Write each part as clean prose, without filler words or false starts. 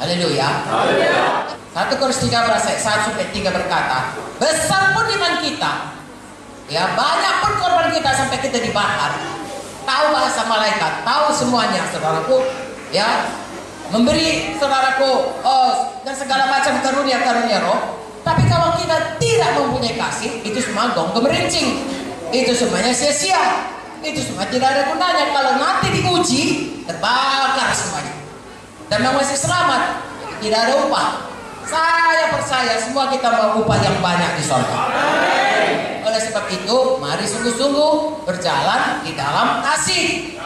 Haleluya. 1 Korintus 13 ayat 1-3 berkata, besar pun iman kita, ya, banyak pun korban kita sampai kita dibakar, tahu bahasa malaikat, tahu semuanya, saudaraku, ya, memberi saudaraku dan segala macam karunia-karunia roh. Tapi kalau kita tidak mempunyai kasih, itu semua gong gemerincing, itu semuanya sia-sia, itu semua tidak ada gunanya. Kalau nanti diuji, terbakar semuanya, dan masih selamat, tidak ada upah. Saya percaya semua kita mau upah yang banyak di surga. Oleh sebab itu, mari sungguh-sungguh berjalan di dalam kasih,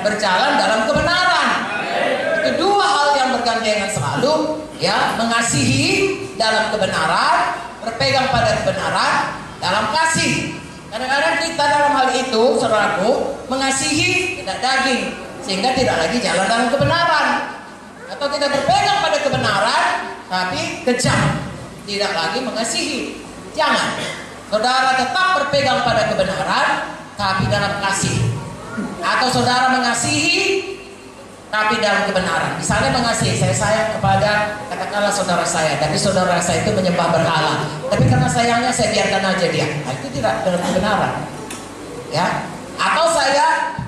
berjalan dalam kebenaran. Itu dua hal yang bergandengan selalu, ya, mengasihi dalam kebenaran, berpegang pada kebenaran dalam kasih. Kadang-kadang kita dalam hal itu, saudaraku, mengasihi tidak daging, sehingga tidak lagi jalan dalam kebenaran. Atau kita berpegang pada kebenaran tapi kejam, tidak lagi mengasihi. Jangan. Saudara tetap berpegang pada kebenaran tapi dalam kasih. Atau saudara mengasihi tapi dalam kebenaran. Misalnya mengasihi, saya sayang kepada katakanlah saudara saya, tapi saudara saya itu menyembah berhala, tapi karena sayangnya saya biarkan aja dia. Nah, itu tidak dalam kebenaran, ya. Atau saya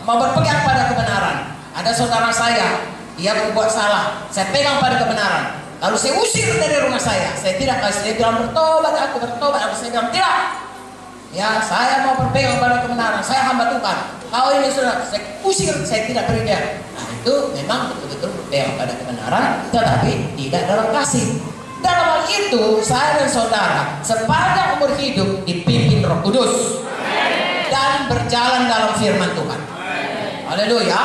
mau berpegang pada kebenaran, ada saudara saya, dia berbuat salah, saya pegang pada kebenaran, lalu saya usir dari rumah saya tidak kasih. Dia bilang bertobat, aku bertobat, saya bilang tidak, ya, saya mau berpegang pada kebenaran, saya hamba Tuhan. Kau ini sudah saya usir, saya tidak beri dia. Nah, itu memang betul-betul berpegang pada kebenaran, tetapi tidak dalam kasih. Dalam hal itu, saya dan saudara sepanjang umur hidup dipimpin Roh Kudus dan berjalan dalam firman Tuhan. Haleluya.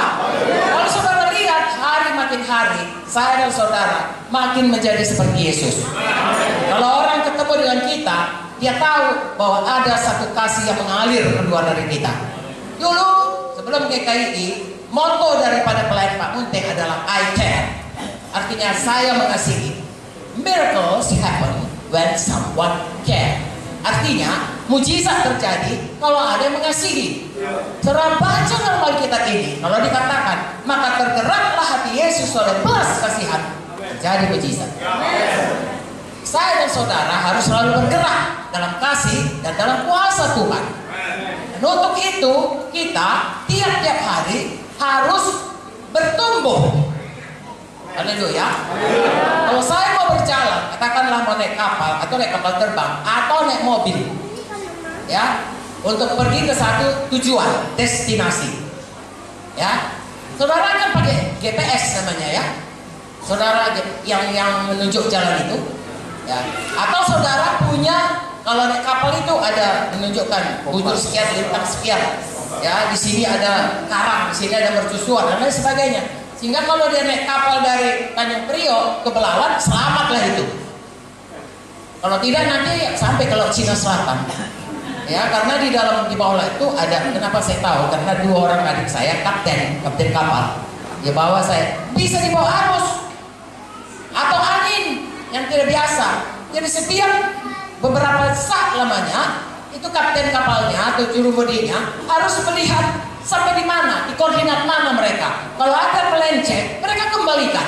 Kalau saudara lihat hari makin hari, saya dan saudara makin menjadi seperti Yesus. Kalau orang ketemu dengan kita, dia tahu bahwa ada satu kasih yang mengalir keluar dari kita. Dulu sebelum GKI, moto daripada pelayan Pak Munte adalah I care. Artinya saya mengasihi. Miracles happen when someone care. Artinya mujizat terjadi kalau ada yang mengasihi. Saudara baca dalam Alkitab ini, kalau dikatakan maka tergeraklah hati Yesus oleh belas kasihan, terjadi mujizat. Saya dan saudara harus selalu bergerak dalam kasih dan dalam kuasa Tuhan. Dan untuk itu kita tiap-tiap hari harus bertumbuh. Haleluya. Kalau saya mau berjalan, katakanlah mau naik kapal atau naik kapal terbang atau naik mobil, ya, untuk pergi ke satu tujuan, destinasi, ya, saudara kan pakai GPS namanya, ya, saudara yang menunjuk jalan itu, ya, atau saudara punya, kalau naik kapal itu ada menunjukkan bujur sekian, lintang sekian, ya, di sini ada karang, di sini ada mercusuar dan lain sebagainya. Sehingga kalau dia naik kapal dari Tanjung Priok ke Belawan, selamatlah itu. Kalau tidak nanti sampai ke Laut Cina Selatan. Ya, karena di bawah itu ada, kenapa saya tahu? Karena dua orang adik saya kapten kapal. Dia bawa saya, bisa di bawah arus atau angin yang tidak biasa. Jadi setiap beberapa saat lamanya itu kapten kapalnya atau jurubudinya harus melihat sampai di mana, di koordinat mana mereka. Kalau ada melenceng, mereka kembalikan.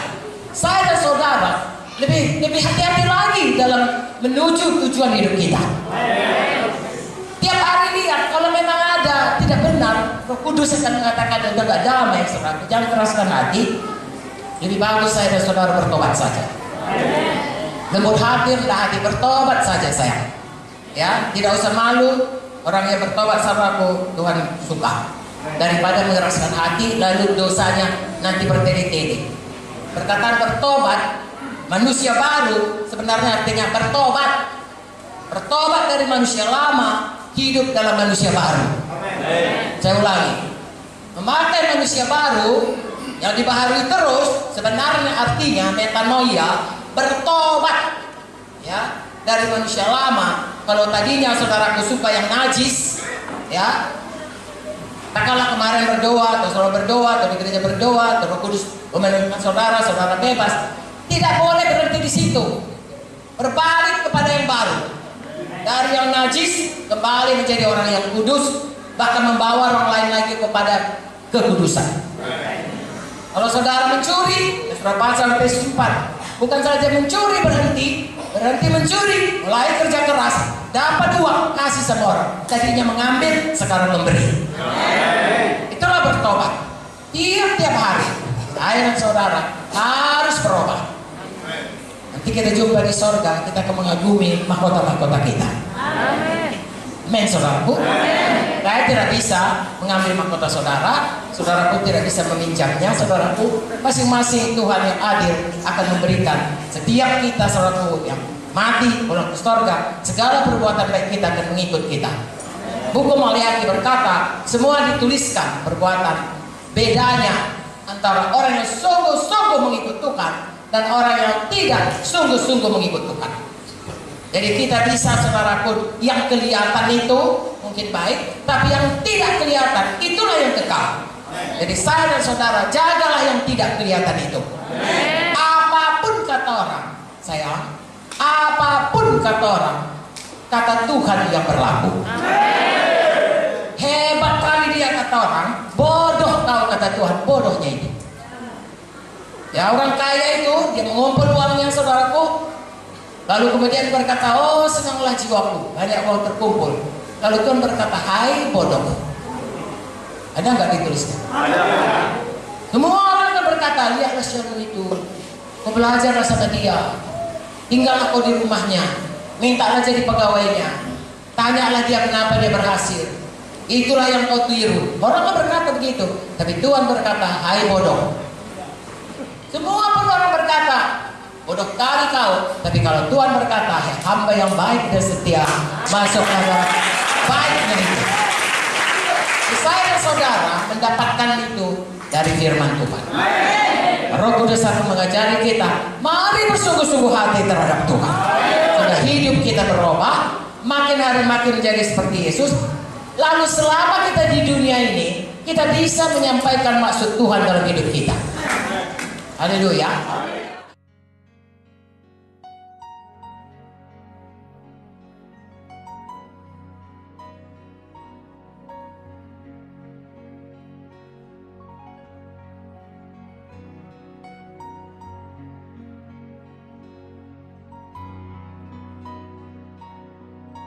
Saya dan saudara lebih hati-hati lagi dalam menuju tujuan hidup kita. Tiap hari lihat, kalau memang ada tidak benar, Roh Kudus akan mengatakan udah gak damai, saudara. Jangan keraskan hati. Lebih bagus saya dan saudara bertobat saja. Lembut hati, rendah hati, bertobat saja sayang. Ya, tidak usah malu. Orang yang bertobat saudaraku, Tuhan suka. Daripada mengeraskan hati lalu dosanya nanti bertele-tele. Perkataan bertobat, manusia baru, sebenarnya artinya bertobat. Bertobat dari manusia lama, hidup dalam manusia baru. Saya ulangi, memakai manusia baru yang dibaharui terus, sebenarnya artinya metanoia, bertobat, ya, dari manusia lama. Kalau tadinya saudaraku suka yang najis, ya, katakanlah kemarin berdoa, atau saudara berdoa, atau di gereja berdoa, atau Roh Kudus memelukkan saudara, saudara bebas. Tidak boleh berhenti di situ. Berbalik kepada yang baru. Dari yang najis kembali menjadi orang yang kudus, bahkan membawa orang lain lagi kepada kekudusan. Kalau saudara mencuri, Surat pasal sampai 4. Bukan saja mencuri berhenti mencuri, mulai kerja keras, dapat uang, kasih sama orang. Tadinya mengambil, sekarang memberi. Itulah bertobat. Tiap-tiap hari, saya dan saudara harus berubah. Nanti kita jumpa di sorga, kita akan mengagumi mahkota-mahkota kita. Amin, saudaraku. Saya tidak bisa mengambil mahkota saudara, saudaraku tidak bisa meminjamnya, saudaraku. Masing-masing Tuhan yang adil akan memberikan setiap kita, saudaraku, yang mati pulang ke sorga, segala perbuatan baik kita akan mengikut kita. Buku Maliaki berkata, semua dituliskan perbuatan. Bedanya antara orang yang sungguh-sungguh mengikut Tuhan dan orang yang tidak sungguh-sungguh mengikut Tuhan. Jadi kita bisa, saudaraku, yang kelihatan itu mungkin baik, tapi yang tidak kelihatan itulah yang kekal. Jadi saya dan saudara, jagalah yang tidak kelihatan itu. Apapun kata orang, sayang, apapun kata orang, kata Tuhan yang berlaku. Hebat kali dia kata orang, bodoh tahu kata Tuhan, bodohnya itu. Ya, orang kaya itu dia mengumpul uangnya, saudaraku. Lalu kemudian berkata, oh senanglah jiwaku, banyak uang terkumpul. Lalu Tuhan berkata, hai bodoh. Ada nggak dituliskan? Ada. Semua orang akan berkata, lihatlah siapa itu, kau belajarlah sama dia, tinggallah kau di rumahnya, mintalah jadi pegawainya, tanyalah dia kenapa dia berhasil. Itulah yang kau tiru. Orang akan berkata begitu, tapi Tuhan berkata, hai bodoh. Semua pun orang berkata, bodoh kali kau. Tapi kalau Tuhan berkata, hamba yang baik dan setia, masuk dalam baiknya itu. Saya dan saudara mendapatkan itu dari firman Tuhan. Roh Kudus akan mengajari kita, mari bersungguh-sungguh hati terhadap Tuhan. Sudah hidup kita berubah, makin hari makin menjadi seperti Yesus. Lalu selama kita di dunia ini, kita bisa menyampaikan maksud Tuhan dalam hidup kita. Haleluya.